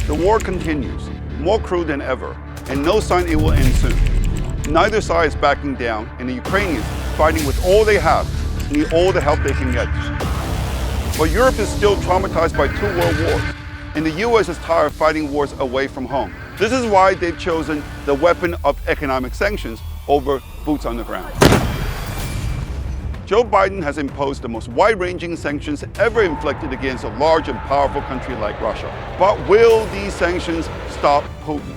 The war continues, more cruel than ever, and no sign it will end soon. Neither side is backing down, and the Ukrainians, fighting with all they have, need all the help they can get. But Europe is still traumatized by 2 world wars, and the US is tired of fighting wars away from home. This is why they've chosen the weapon of economic sanctions over boots on the ground. Joe Biden has imposed the most wide-ranging sanctions ever inflicted against a large and powerful country like Russia. But will these sanctions stop Putin?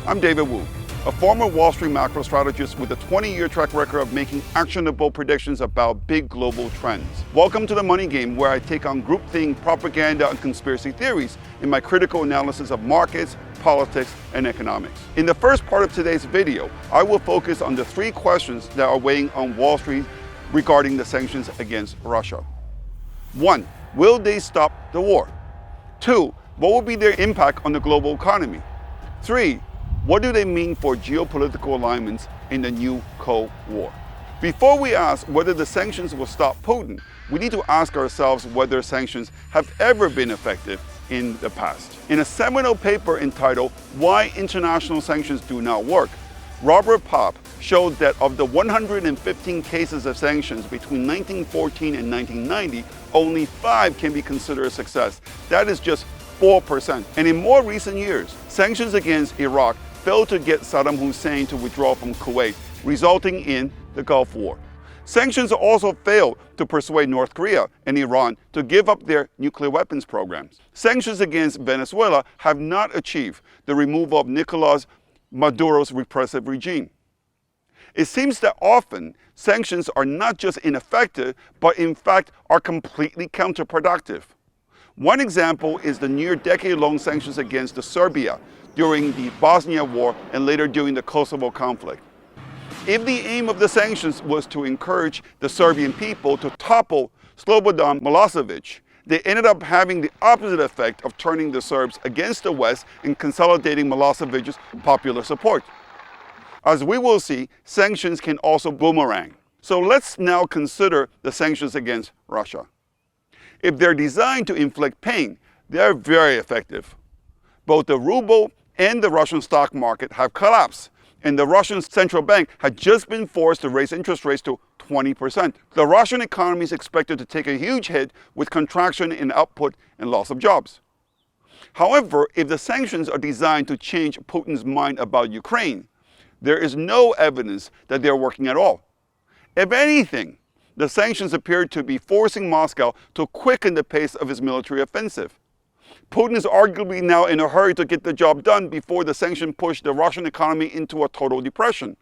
I'm David Wu, a former Wall Street macro strategist with a 20-year track record of making actionable predictions about big global trends. Welcome to The Money Game, where I take on groupthink, propaganda, and conspiracy theories in my critical analysis of markets, politics, and economics. In the first part of today's video, I will focus on the 3 questions that are weighing on Wall Street regarding the sanctions against Russia. 1. Will they stop the war? 2. What will be their impact on the global economy? 3. What do they mean for geopolitical alignments in the new Cold War? Before we ask whether the sanctions will stop Putin, we need to ask ourselves whether sanctions have ever been effective in the past. In a seminal paper entitled "Why International Sanctions Do Not Work," Robert Popp showed that of the 115 cases of sanctions between 1914 and 1990, only 5 can be considered a success. That is just 4%. And in more recent years, sanctions against Iraq failed to get Saddam Hussein to withdraw from Kuwait, resulting in the Gulf War. Sanctions also failed to persuade North Korea and Iran to give up their nuclear weapons programs. Sanctions against Venezuela have not achieved the removal of Nicolas Maduro's repressive regime. It seems that often sanctions are not just ineffective, but in fact are completely counterproductive. One example is the near decade-long sanctions against Serbia during the Bosnia War and later during the Kosovo conflict. If the aim of the sanctions was to encourage the Serbian people to topple Slobodan Milosevic, they ended up having the opposite effect of turning the Serbs against the West and consolidating Milosevic's popular support. As we will see, sanctions can also boomerang. So let's now consider the sanctions against Russia. If they're designed to inflict pain, they're very effective. Both the ruble and the Russian stock market have collapsed, and the Russian central bank had just been forced to raise interest rates to 20%. The Russian economy is expected to take a huge hit with contraction in output and loss of jobs. However, if the sanctions are designed to change Putin's mind about Ukraine, there is no evidence that they're working at all. If anything, the sanctions appear to be forcing Moscow to quicken the pace of its military offensive. Putin is arguably now in a hurry to get the job done before the sanctions push the Russian economy into a total depression.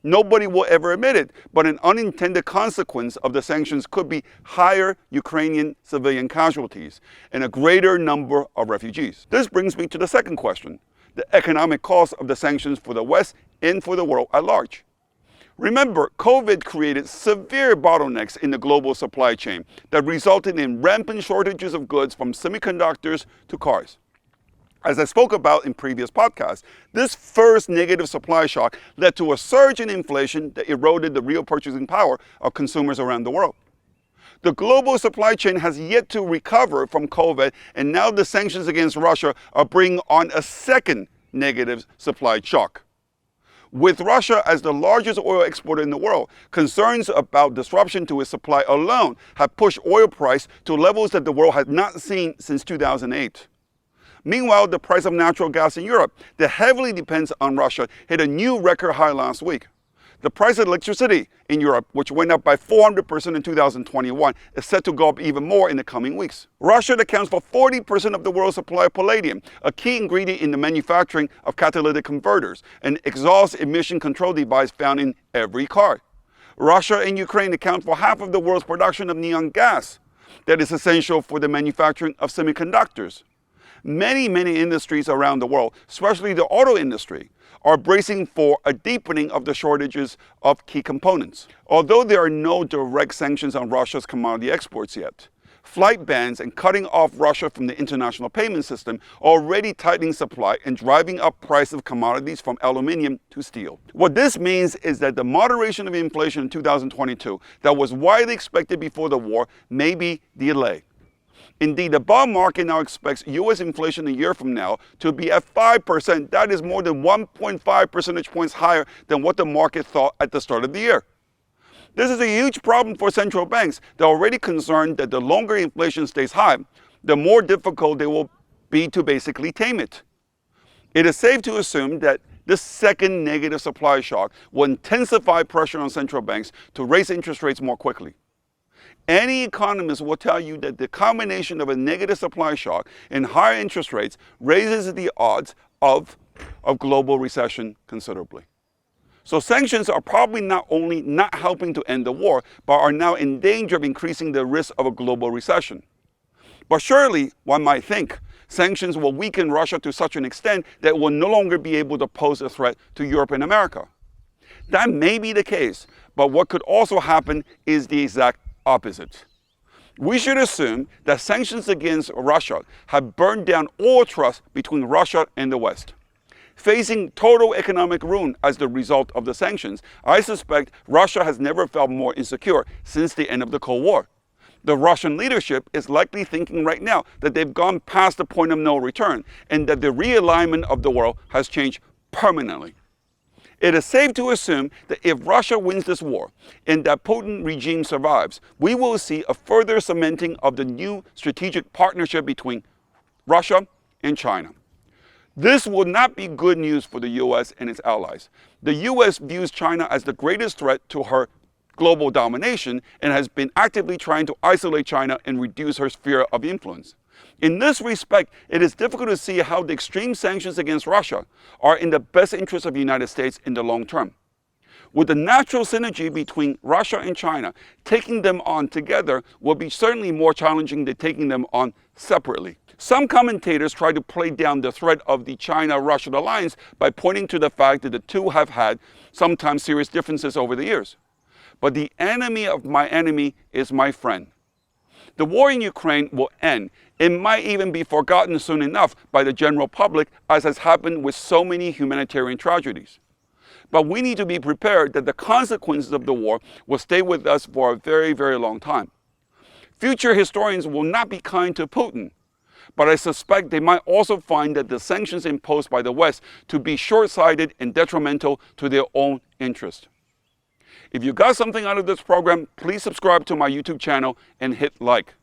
Nobody will ever admit it, but an unintended consequence of the sanctions could be higher Ukrainian civilian casualties and a greater number of refugees. This brings me to the second question: the economic cost of the sanctions for the West and for the world at large. Remember, COVID created severe bottlenecks in the global supply chain that resulted in rampant shortages of goods from semiconductors to cars. As I spoke about in previous podcasts, this first negative supply shock led to a surge in inflation that eroded the real purchasing power of consumers around the world. The global supply chain has yet to recover from COVID, and now the sanctions against Russia are bringing on a second negative supply shock. With Russia as the largest oil exporter in the world, concerns about disruption to its supply alone have pushed oil price to levels that the world has not seen since 2008. Meanwhile, the price of natural gas in Europe, that heavily depends on Russia, hit a new record high last week. The price of electricity in Europe, which went up by 400% in 2021, is set to go up even more in the coming weeks. Russia accounts for 40% of the world's supply of palladium, a key ingredient in the manufacturing of catalytic converters, an exhaust emission control device found in every car. Russia and Ukraine account for half of the world's production of neon gas that is essential for the manufacturing of semiconductors. Many industries around the world, especially the auto industry, are bracing for a deepening of the shortages of key components. Although there are no direct sanctions on Russia's commodity exports yet, flight bans and cutting off Russia from the international payment system are already tightening supply and driving up price of commodities from aluminium to steel. What this means is that the moderation of inflation in 2022 that was widely expected before the war may be delayed. Indeed, the bond market now expects U.S. inflation a year from now to be at 5%. That is more than 1.5 percentage points higher than what the market thought at the start of the year. This is a huge problem for central banks. They're already concerned that the longer inflation stays high, the more difficult it will be to basically tame it. It is safe to assume that this second negative supply shock will intensify pressure on central banks to raise interest rates more quickly. Any economist will tell you that the combination of a negative supply shock and higher interest rates raises the odds of global recession considerably. So sanctions are probably not only not helping to end the war, but are now in danger of increasing the risk of a global recession. But surely, one might think, sanctions will weaken Russia to such an extent that it will no longer be able to pose a threat to Europe and America. That may be the case, but what could also happen is the exact opposite. We should assume that sanctions against Russia have burned down all trust between Russia and the West. Facing total economic ruin as the result of the sanctions, I suspect Russia has never felt more insecure since the end of the Cold War. The Russian leadership is likely thinking right now that they've gone past the point of no return and that the realignment of the world has changed permanently. It is safe to assume that if Russia wins this war and that Putin regime survives, we will see a further cementing of the new strategic partnership between Russia and China. This will not be good news for the U.S. and its allies. The U.S. views China as the greatest threat to her global domination and has been actively trying to isolate China and reduce her sphere of influence. In this respect, it is difficult to see how the extreme sanctions against Russia are in the best interest of the United States in the long term. With the natural synergy between Russia and China, taking them on together will be certainly more challenging than taking them on separately. Some commentators try to play down the threat of the China-Russia alliance by pointing to the fact that the two have had sometimes serious differences over the years. But the enemy of my enemy is my friend. The war in Ukraine will end. It might even be forgotten soon enough by the general public, as has happened with so many humanitarian tragedies. But we need to be prepared that the consequences of the war will stay with us for a very, very long time. Future historians will not be kind to Putin, but I suspect they might also find that the sanctions imposed by the West to be short-sighted and detrimental to their own interest. If you got something out of this program, please subscribe to my YouTube channel and hit like.